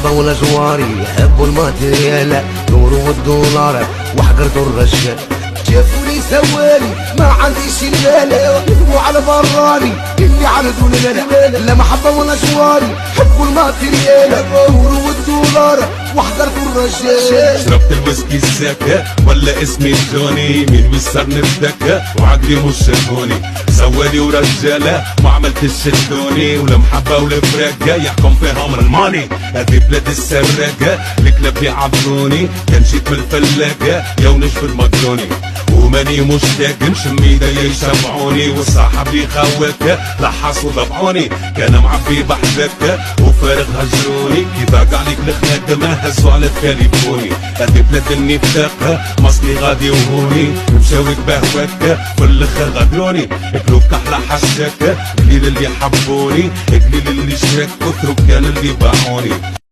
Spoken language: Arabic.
محبة ولا جواري يحبوا الماتريال دور والدولار وحقرتوا الرجال شافوني سوالي ما عنديش المال يكتبوا على براني اللي عرضوا لنا لا محبة ولا جواري حبوا الماتريال دور والدولار وحضرتوا الرجال شربت الويسكي الزكا ولا اسمي جوني مين وسرني الدكا وعقلي مش شافوني سوالي ورجالة ما عملتش الدوني ولا محبة ولا فرقة يحكم فيها من الماني هذه بلاد السراقة الكلاب بيعبروني كان جيت من الفلاقة يا ونشف المجروني وماني مشتاق نشم ايديا يشمعوني والصاحب يخوك لحصوا ضبعوني كان معبي بحذك وفارغ هجروني كيف عليك الخناق ما هزوا على التليفوني هذه بلاد النفاق مصلي غادي وهوني مشاوك بهواك في الاخر غدروني كلوك احلى حشاك قليل اللي حبوني قليل اللي شاك كثروا كان اللي باعوني